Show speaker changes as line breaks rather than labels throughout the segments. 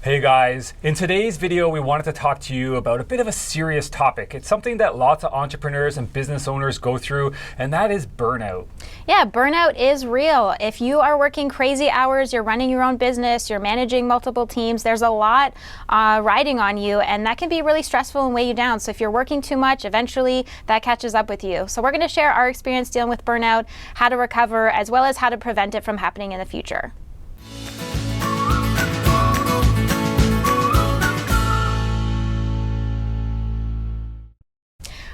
Hey guys, in today's video we wanted to talk to you about a bit of a serious topic. It's something that lots of entrepreneurs and business owners go through, and that is burnout.
Yeah, burnout is real. If you are working crazy hours, you're running your own business, you're managing multiple teams, there's a lot riding on you, and that can be really stressful and weigh you down. So if you're working too much, eventually that catches up with you. So we're going to share our experience dealing with burnout, how to recover, as well as how to prevent it from happening in the future.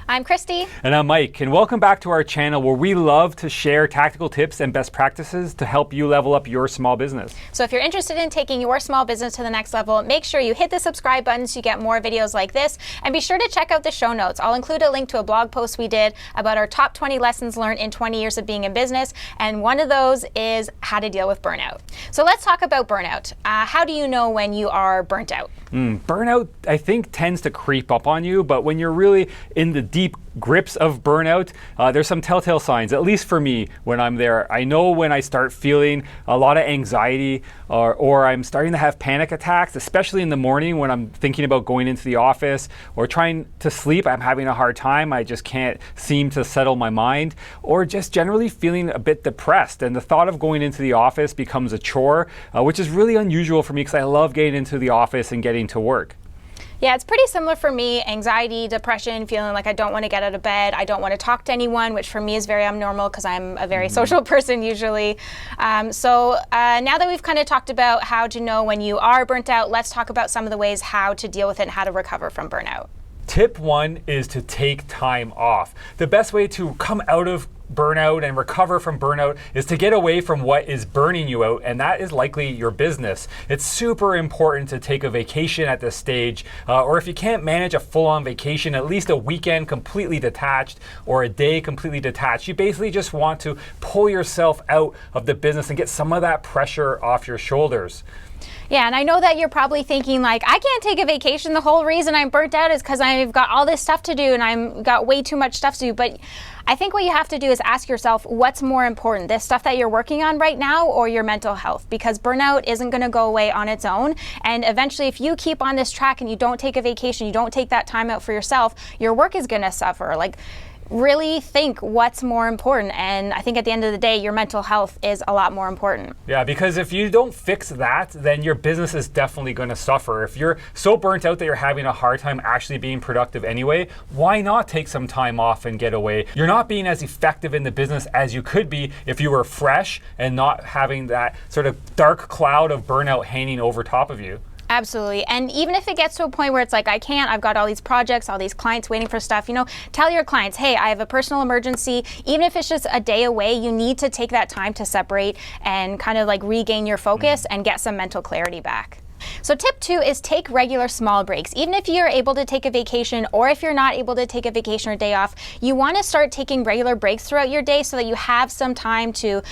I'm Christy.
And I'm Mike, and welcome back to our channel where we love to share tactical tips and best practices to help you level up your small business.
So if you're interested in taking your small business to the next level, make sure you hit the subscribe button so you get more videos like this, and be sure to check out the show notes. I'll include a link to a blog post we did about our top 20 lessons learned in 20 years of being in business, and one of those is how to deal with burnout. So let's talk about burnout. How do you know when you are burnt out?
Burnout, I think, tends to creep up on you, but when you're really in the deep grips of burnout, there's some telltale signs, at least for me, when I'm there. I know when I start feeling a lot of anxiety or I'm starting to have panic attacks, especially in the morning when I'm thinking about going into the office or trying to sleep. I'm having a hard time. I just can't seem to settle my mind, or just generally feeling a bit depressed. And the thought of going into the office becomes a chore, which is really unusual for me because I love getting into the office and getting to work.
Yeah, it's pretty similar for me. Anxiety, depression, feeling like I don't want to get out of bed. I don't want to talk to anyone, which for me is very abnormal because I'm a very social person usually. So now that we've kind of talked about how to know when you are burnt out, let's talk about some of the ways how to deal with it and how to recover from burnout.
Tip 1 is to take time off. The best way to come out of burnout and recover from burnout is to get away from what is burning you out, and that is likely your business. It's super important to take a vacation at this stage, or if you can't manage a full-on vacation, at least a weekend completely detached or a day completely detached. You basically just want to pull yourself out of the business and get some of that pressure off your shoulders.
Yeah, and I know that you're probably thinking like, I can't take a vacation. The whole reason I'm burnt out is because I've got all this stuff to do and I've got way too much stuff to do. But I think what you have to do is ask yourself, what's more important, this stuff that you're working on right now or your mental health? Because burnout isn't going to go away on its own. And eventually, if you keep on this track and you don't take a vacation, you don't take that time out for yourself, your work is going to suffer. Like, really think what's more important, and I think at the end of the day your mental health is a lot more important.
Yeah, because if you don't fix that, then your business is definitely going to suffer. If you're so burnt out that you're having a hard time actually being productive anyway, why not take some time off and get away? You're not being as effective in the business as you could be if you were fresh and not having that sort of dark cloud of burnout hanging over top of you.
Absolutely. And even if it gets to a point where it's like, I've got all these projects, all these clients waiting for stuff, tell your clients, hey, I have a personal emergency. Even if it's just a day away, you need to take that time to separate and kind of like regain your focus and get some mental clarity back. So tip 2 is take regular small breaks. Even if you're able to take a vacation, or if you're not able to take a vacation or day off, you want to start taking regular breaks throughout your day so that you have some time to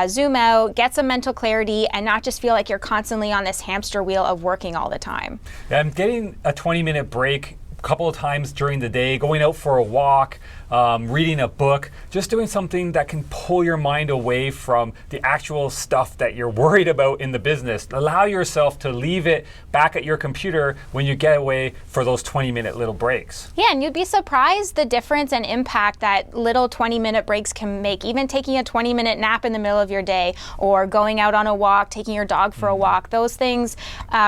zoom out, get some mental clarity, and not just feel like you're constantly on this hamster wheel of working all the time.
Yeah, I'm getting a 20-minute break a couple of times during the day, going out for a walk, reading a book, just doing something that can pull your mind away from the actual stuff that you're worried about in the business. Allow yourself to leave it back at your computer when you get away for those 20-minute little breaks.
Yeah, and you'd be surprised the difference and impact that little 20-minute breaks can make. Even taking a 20-minute nap in the middle of your day, or going out on a walk, taking your dog for a walk, those things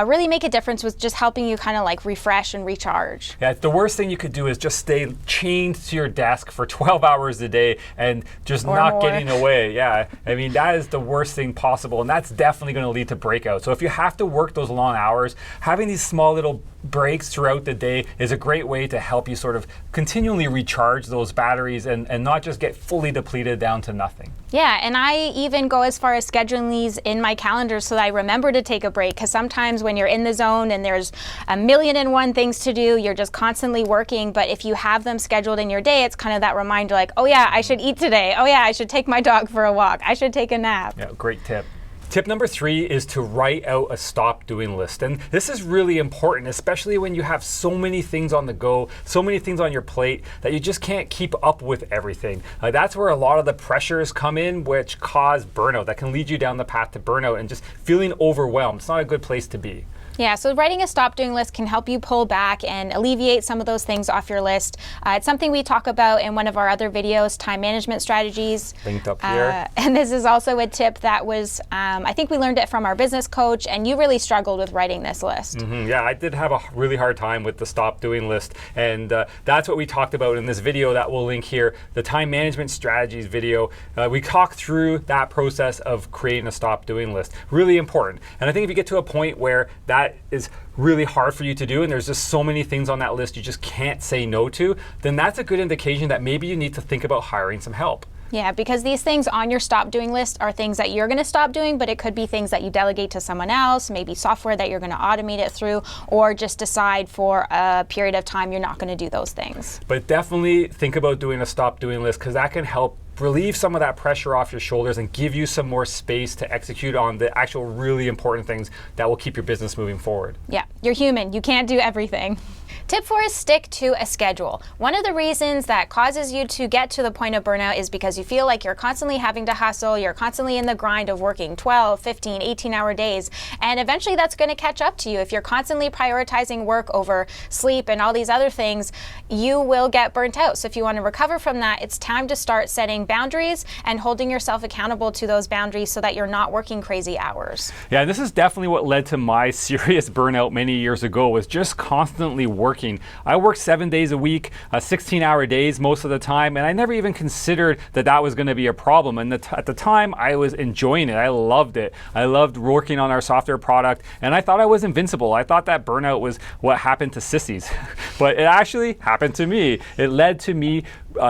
really make a difference with just helping you kind of like refresh and recharge.
Yeah, the worst thing you could do is just stay chained to your desk for 12 hours a day and just not getting away. Yeah, I mean, that is the worst thing possible, and that's definitely going to lead to breakout. So if you have to work those long hours, having these small little breaks throughout the day is a great way to help you sort of continually recharge those batteries and not just get fully depleted down to nothing.
Yeah, and I even go as far as scheduling these in my calendar so that I remember to take a break, because sometimes when you're in the zone and there's a million and one things to do, you're just constantly working. But if you have them scheduled in your day, it's kind of that reminder like, oh yeah, I should eat today. Oh yeah, I should take my dog for a walk. I should take a nap.
Yeah, great tip. Tip number 3 is to write out a stop doing list. And this is really important, especially when you have so many things on the go, so many things on your plate that you just can't keep up with everything. That's where a lot of the pressures come in, which cause burnout. That can lead you down the path to burnout and just feeling overwhelmed. It's not a good place to be.
Yeah, so writing a stop doing list can help you pull back and alleviate some of those things off your list. It's something we talk about in one of our other videos, time management strategies.
Linked up here.
And this is also a tip that was, I think we learned it from our business coach, and you really struggled with writing this list.
Yeah, I did have a really hard time with the stop doing list, and that's what we talked about in this video that we'll link here, the time management strategies video. We talked through that process of creating a stop doing list. Really important. And I think if you get to a point where that is really hard for you to do and there's just so many things on that list you just can't say no to, then that's a good indication that maybe you need to think about hiring some help.
Yeah, because these things on your stop doing list are things that you're going to stop doing, but it could be things that you delegate to someone else, maybe software that you're going to automate it through, or just decide for a period of time you're not going to do those things.
But definitely think about doing a stop doing list, because that can help relieve some of that pressure off your shoulders and give you some more space to execute on the actual really important things that will keep your business moving forward.
Yeah, you're human. You can't do everything. Tip 4 is stick to a schedule. One of the reasons that causes you to get to the point of burnout is because you feel like you're constantly having to hustle, you're constantly in the grind of working 12, 15, 18-hour days, and eventually that's going to catch up to you. If you're constantly prioritizing work over sleep and all these other things, you will get burnt out. So if you want to recover from that, it's time to start setting boundaries and holding yourself accountable to those boundaries so that you're not working crazy hours.
Yeah, this is definitely what led to my serious burnout many years ago, was just constantly working. I worked 7 days a week, 16-hour days most of the time, and I never even considered that that was going to be a problem. And at the time, I was enjoying it. I loved it. I loved working on our software product, and I thought I was invincible. I thought that burnout was what happened to sissies, but it actually happened to me. It led to me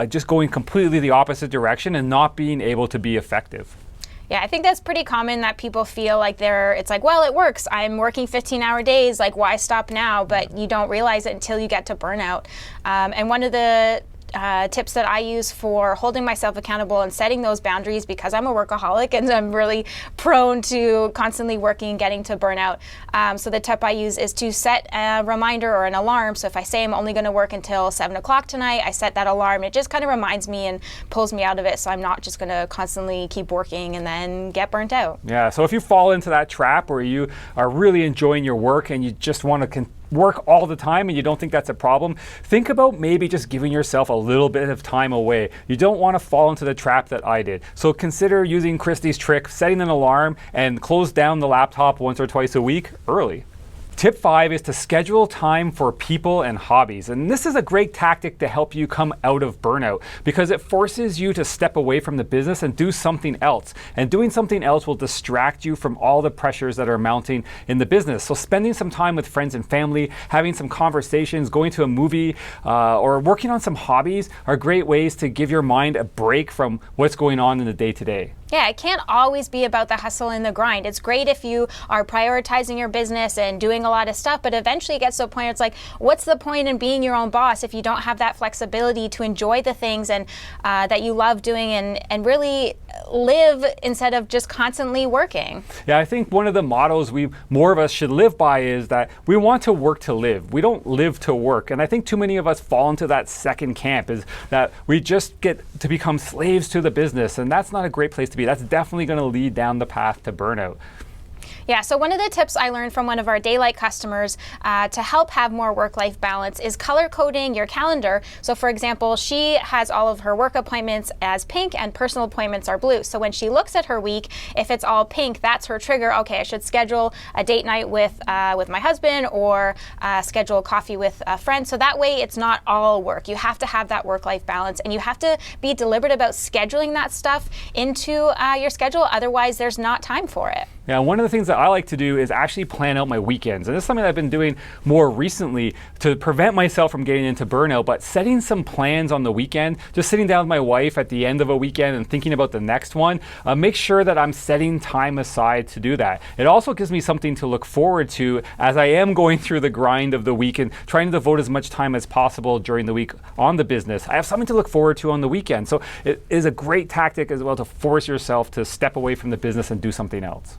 just going completely the opposite direction and not being able to be effective.
Yeah, I think that's pretty common that people feel like it's like, well, it works. I'm working 15-hour days, like why stop now? But you don't realize it until you get to burnout. And one of the tips that I use for holding myself accountable and setting those boundaries, because I'm a workaholic and I'm really prone to constantly working and getting to burnout. So the tip I use is to set a reminder or an alarm. So if I say I'm only going to work until 7 o'clock tonight, I set that alarm. It just kind of reminds me and pulls me out of it, so I'm not just going to constantly keep working and then get burnt out.
Yeah, so if you fall into that trap where you are really enjoying your work and you just want to work all the time and you don't think that's a problem, think about maybe just giving yourself a little bit of time away. You don't want to fall into the trap that I did. So consider using Christy's trick, setting an alarm and close down the laptop once or twice a week early. Tip 5 is to schedule time for people and hobbies. And this is a great tactic to help you come out of burnout, because it forces you to step away from the business and do something else. And doing something else will distract you from all the pressures that are mounting in the business. So spending some time with friends and family, having some conversations, going to a movie, or working on some hobbies are great ways to give your mind a break from what's going on in the day-to-day.
Yeah, it can't always be about the hustle and the grind. It's great if you are prioritizing your business and doing a lot of stuff, but eventually it gets to a point where it's like, what's the point in being your own boss if you don't have that flexibility to enjoy the things and that you love doing and really live instead of just constantly working?
Yeah, I think one of the mottos more of us should live by is that we want to work to live. We don't live to work. And I think too many of us fall into that second camp, is that we just get to become slaves to the business, and that's not a great place to be. That's definitely going to lead down the path to burnout.
Yeah, so one of the tips I learned from one of our Daylite customers to help have more work-life balance is color coding your calendar. So for example, she has all of her work appointments as pink and personal appointments are blue. So when she looks at her week, if it's all pink, that's her trigger. Okay, I should schedule a date night with my husband, or schedule a coffee with a friend. So that way it's not all work. You have to have that work-life balance, and you have to be deliberate about scheduling that stuff into your schedule. Otherwise, there's not time for it.
Yeah, one of the things that I like to do is actually plan out my weekends. And this is something that I've been doing more recently to prevent myself from getting into burnout, but setting some plans on the weekend, just sitting down with my wife at the end of a weekend and thinking about the next one, make sure that I'm setting time aside to do that. It also gives me something to look forward to as I am going through the grind of the week and trying to devote as much time as possible during the week on the business. I have something to look forward to on the weekend. So it is a great tactic as well to force yourself to step away from the business and do something else.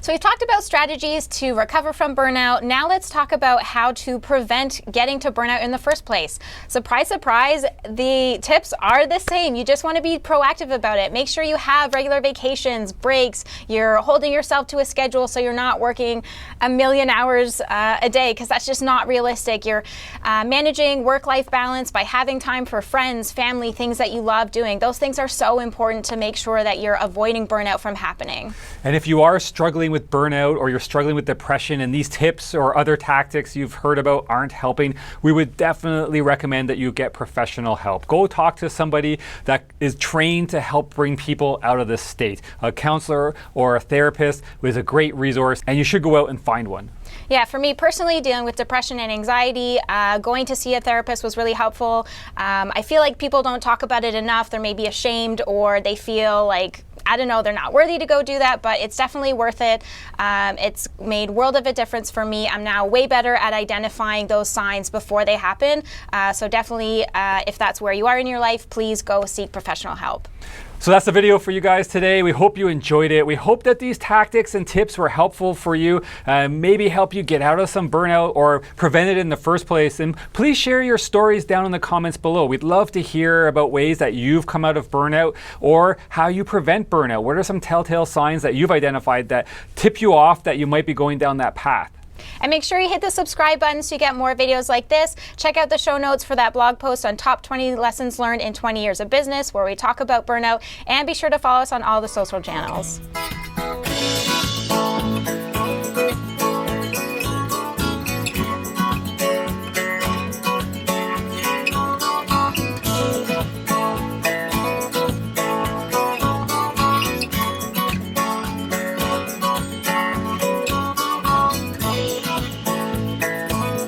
So we've talked about strategies to recover from burnout. Now let's talk about how to prevent getting to burnout in the first place. Surprise, surprise, the tips are the same. You just want to be proactive about it. Make sure you have regular vacations, breaks. You're holding yourself to a schedule so you're not working a million hours a day, because that's just not realistic. You're managing work-life balance by having time for friends, family, things that you love doing. Those things are so important to make sure that you're avoiding burnout from happening.
And if you are struggling with burnout or you're struggling with depression and these tips or other tactics you've heard about aren't helping, we would definitely recommend that you get professional help. Go talk to somebody that is trained to help bring people out of this state. A counselor or a therapist is a great resource, and you should go out and find one.
Yeah, for me personally, dealing with depression and anxiety, going to see a therapist was really helpful. I feel like people don't talk about it enough. They're maybe ashamed, or they feel like, I don't know, they're not worthy to go do that, but it's definitely worth it. It's made world of a difference for me. I'm now way better at identifying those signs before they happen. So definitely, if that's where you are in your life, please go seek professional help.
So that's the video for you guys today. We hope you enjoyed it. We hope that these tactics and tips were helpful for you, maybe help you get out of some burnout or prevent it in the first place. And please share your stories down in the comments below. We'd love to hear about ways that you've come out of burnout or how you prevent burnout. What are some telltale signs that you've identified that tip you off that you might be going down that path?
And make sure you hit the subscribe button so you get more videos like this. Check out the show notes for that blog post on top 20 lessons learned in 20 years of business, where we talk about burnout. And be sure to follow us on all the social channels.